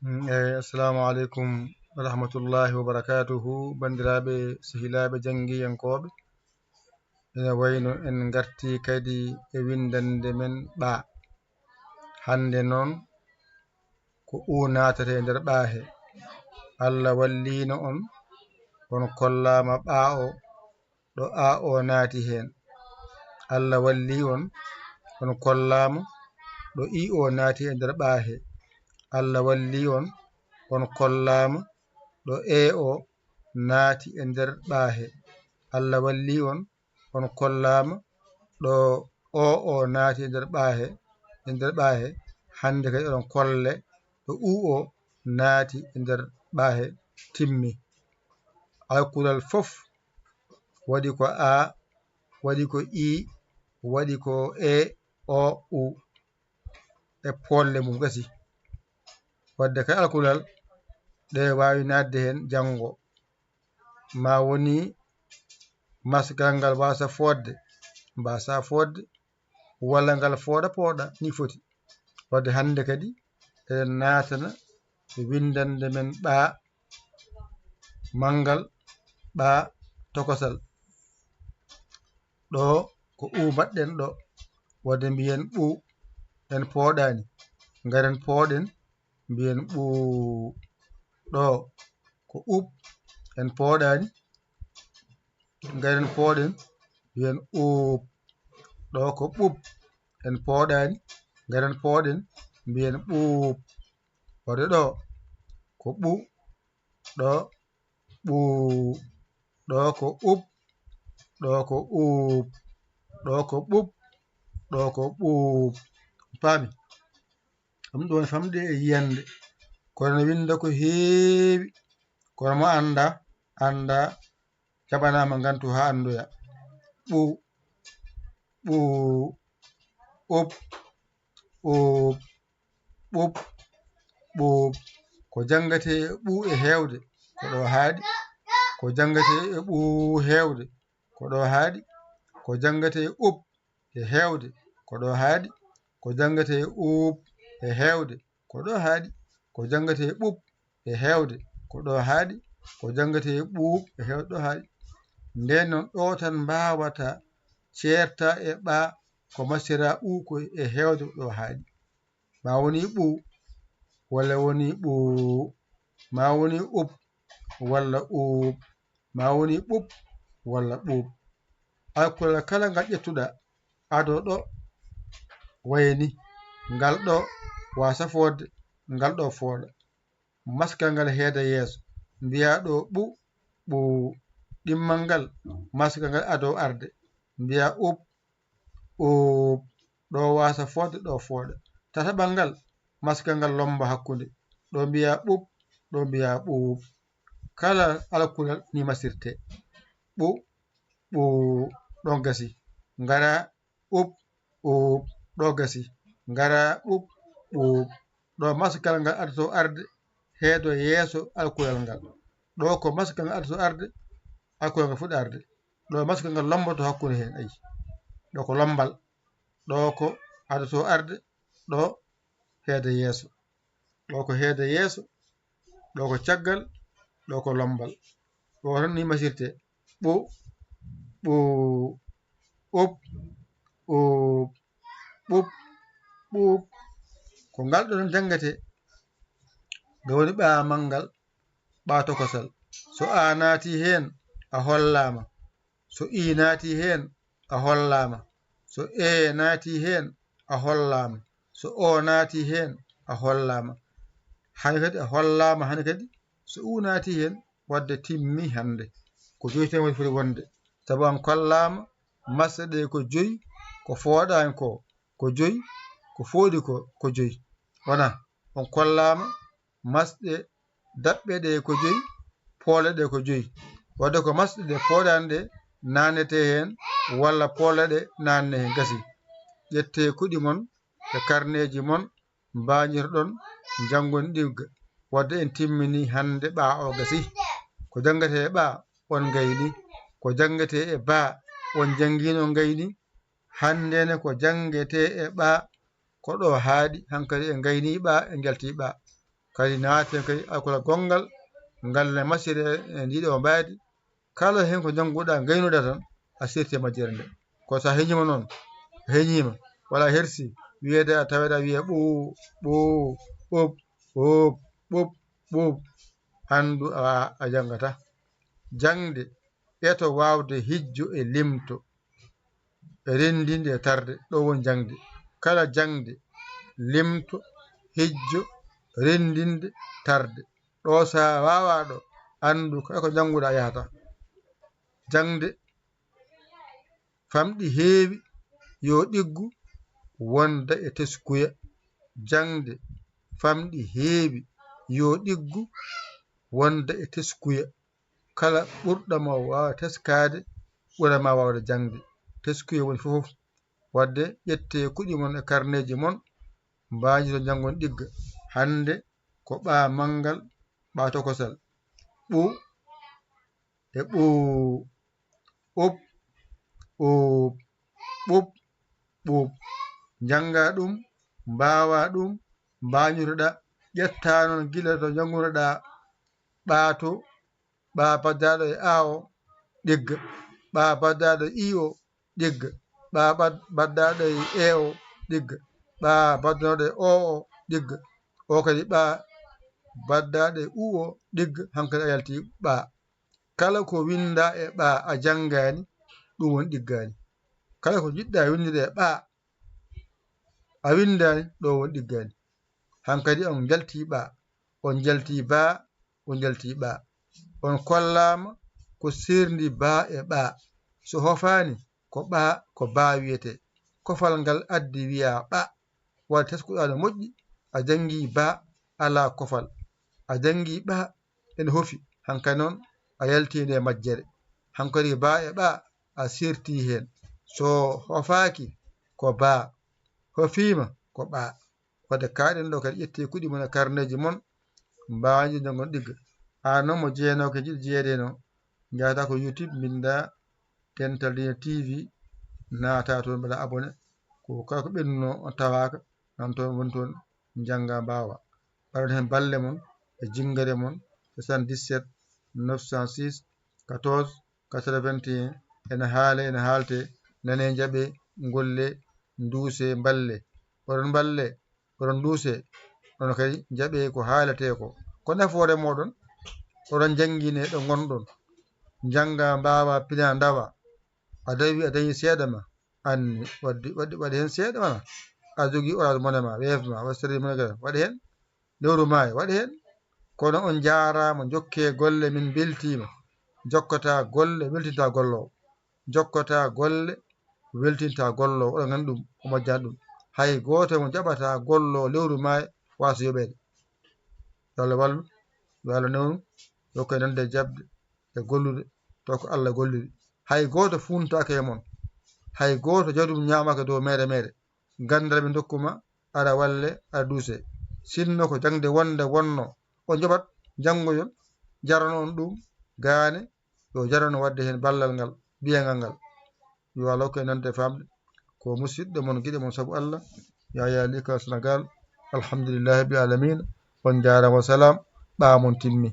Assalamu alaikum wa rahmatullahi wa barakatuhu. Bandiraɓe sehilaɓe jangiyankoɓe, ina wayno en garti kadi e windande men ɓa. Hande noon ko natate e nder ɓahe. Allah wallino on kollama ɓa o ɗo a o naati hen. Allah walli on kollama ɗo i o naati e nder ɓahe. Allah walli on kollama ɗo e o naati e nder ɓahe. Allah walli on kollama ɗo o naati e nder ɓahe. Hande kadi oɗon kolle ɗo o naati e nder ɓahe timmi. Alkulal fof waɗi ko a, waɗi ko i, waɗi ko e, o, u e polle mum gasi. Wadde kay alkulal ɗe wawi nadde hen jango. Ma woni masgal ngal wasa fodde, mbasa fodde, walla ngal fooɗa pooɗa ni foti. Wadde hande kadi eɗen natana windande men ɓa mangal, ɓa tokosal. Ɗo ko mbaɗɗen ɗo. Wadde mbiyen ɓu en pooɗani, ngaren pooɗen mbiyen ɓuu. Ɗo ko en pooɗani, ngaren pooɗen mbiyen uup. Ɗo ko ɓuuɓ en pooɗani, ngaren pooɗen mbiyen ɓuup. Wadde ɗo ko ɓu, ɗo ɓuu. Ɗo ko ub, ɗo ko uup. Ɗo ko ɓuuɓ, ɗo ko ɓuup. Paami ɗum ɗo famde e yiyande, kono winda ko heewi, kono mo anda jaɓanama ngantu ha andoya. Ɓu, ɓuu, ub, uup, ɓuuɓ, ɓuup. Ko jangate e ɓu e hewde ko ɗo haaɗi. Ko jangate e ɓu hewde ko ɗo haaɗi. Ko jangate e ub e hewde ko ɗo haaɗi. Ko jangate e uup e hewde ko ɗo haaɗi. Ko jangate e ɓuuɓ e hewde ko ɗo haaɗi. Ko jangate e ɓuuɓ e hewde ɗo haaɗi. Nden noon ɗo tan mbawata certa e ɓa ko masira ko e hewde ɗo haaɗi. Ma woni ɓu walla woni ɓuu, ma woni ub walla uup, ma woni ɓuuɓ walla ɓuuɓ. Alkulal kala ngal ƴettuɗa ado ɗo wayni ngal ɗo wasa fodde, ngal ɗo fooɗa. Maskal ngal heeda yeeso mbiya ɗo ɓu, ɓuu. Ɗimmal ngal maskal ngal ado arde mbiya ub, uup. Ɗo wasa fodde, ɗo fooɗa. Tataɓal ngal maskal ngal lomba hakkunde, ɗo mbiya ɓuuɓ, ɗo mbiya ɓuup. Kala alkulal ni masirte. Ɓu, ɓuu, ɗon gasi. Ngara ub, uup, ɗo gasi. Ngara ɓuuɓ, ɓuup. Ɗo maskal ngal adato arde heedo yeeso alkulal ngal. Ɗo ko maskal ngal adato arde, alkulal ngal fuɗa arde. Ɗo maskal ngal lomboto hakkunde hen ayi. Ɗo ko lombal, ɗo ko adato arde, ɗo heeda yeeso. Ɗo ko heeda yeeso, ɗo ko caggal, ɗo ko lombal. Ɗo tan ni masirte. Ɓu, ɓuu, ub, uup, ɓuuɓ, ɓuup. Ko ngal ɗon jangate nde woni ɓa mangal, ɓa tokosal. So a naati hen a hollama. So i naati hen a hollama. So e naati hen a hollama. So o naati hen a hollama. Hani kadi a hollama hani kadi so u naati hen. Wadde timmi hande ko joyi tan woni foti wonde. Sabu an kollama masɗe ɗe ko joyi, ko fooɗani ko joyi, ko fooɗi ko joyi. Wona on kollama masɗe daɓɓe ɗe ko joyi, poole ɗe ko joyi. Wadde ko masɗe ɗe fooɗani ɗe nannete hen walla poole ɗe nanne hen gasi. Ƴette kuɗi mon e karneji mon mbañirɗon jangon ɗigga. Wadde en timmini hande ɓa o gasi. Ko jangate e ɓa on gayni, ko jangate e ba on jangino gayni. Handene ko jangete e ɓa ko ɗo haaɗi, hankkadi e gayni ɓa e jalti ɓa. kadi naaten kadi alkola gongal ngal ne masire e ndiɗo mbaadi kala hen ko jannguɗa gaynuɗa tan a sirte majjere nde ko sa heñima noon heñima wala hersi wiyede a taweɗa wiya ɓoo ɓoo ɓob ɓob ɓob ɓob handu a janngata jangde eto wawde hijjo e limto e rendinde e tarde ɗo woni jangde kala jangde limto hijjo rendinde tarde ɗo sa wawa ɗo andu kala ko jannguɗa yahata jangde famɗi heewi yo ɗiggu wonda e teskuya jangde famɗi heewi yo ɗiggu wonda e teskuya kala ɓurɗamo wawa teskade ɓurama wawde jangde teskuya woni fof wadde ƴette kuɗi mon e karneji mon mbaji to janngon ɗigga hande ko ɓa mangal ɓa tokosal ɓu e ɓoo ɓob ɓob ɓob ɓob janga ɗum mbawa ɗum mbañutoɗa ƴetta noon gila to janngunoɗa ɓaato ɓa baddaɗo e a o ɗigga ɓa baddaɗo i o ɗigga ɓa baddaɗo e o ɗigga ɓa baddanoɗo e o ɗigga o kadi ɓa baddaɗo e u o ɗigga hankkadi a yalti ɓa kala ko winda e ɓa a janngani ɗum woni ɗiggani kala ko jiɗɗa windede e ɓa a windani ɗo woni ɗiggani hankkadi on jalti ɓa on jalti ba on jalti ɓa on kollama ko serndi ba e ɓa so hofani ko ba wiyete kofal ngal addi wiya ɓa wala teskuɗa no moƴƴi a jangi ba ala kofal a jangi ɓa ene hofi hankkadi noon a yaltinde e majjere hankkadi ba e ɓa a serti hen so hofaki ko ba hofima ko ɓa wadde kaɗen ɗo kadi ƴette kuɗi mon e karneji mon mbaji janngon ɗigga an noon mo jeeyanowo ko jiɗi jeeyede no jahata ko YouTube binda Dental Dina TV naata toon mbaɗa abonné ko kala ko ɓennuno on tawaka nan toon woni toon jangga mbawa ɓaɗon hen balle mon e jinggare mon 77 906 14 81 ene haale ene haalte nane jaaɓe golle duuse balle oɗon balle oɗon duuse on kadi jaaɓe ko haalete ko nafoore moɗon oɗon janngine ɗo gonɗon jangga mbawa pina dawa a dañi seeɗa ma anni waɗi hen seeɗa mana a jogui Orange Money ma Wave ma Western Union waɗi hen lewru mayo waɗi hen kono on jarama jokke golle min beltima jokkata golle weltinta gollowo jokkata golle weltinta gollowo oɗon gandi ɗum o majjani ɗum hay goto mo jaɓata gollowo lewru mayo wasa yoɓede yo Allah wallu yo Allah nawnu yo koye nande jabde e gollude taw ko Allah golliri hay goto funtaka e mon hay goto jawdum ñamaka dow meɗe gandal ɓe dokkuma aɗa walle aɗa duuse sinno ko jangde wonde wonno o joɓat janggoyon jarano on ɗum gaane yo jarano wadde hen ballal ngal biyagal ngal yo Allah koye nande famde ko musidɗo mon guiɗe mon saabu Allah Yaya Ly Sénégal alhamdulillahi rabbil alamina on jarama salam ɓamon timmi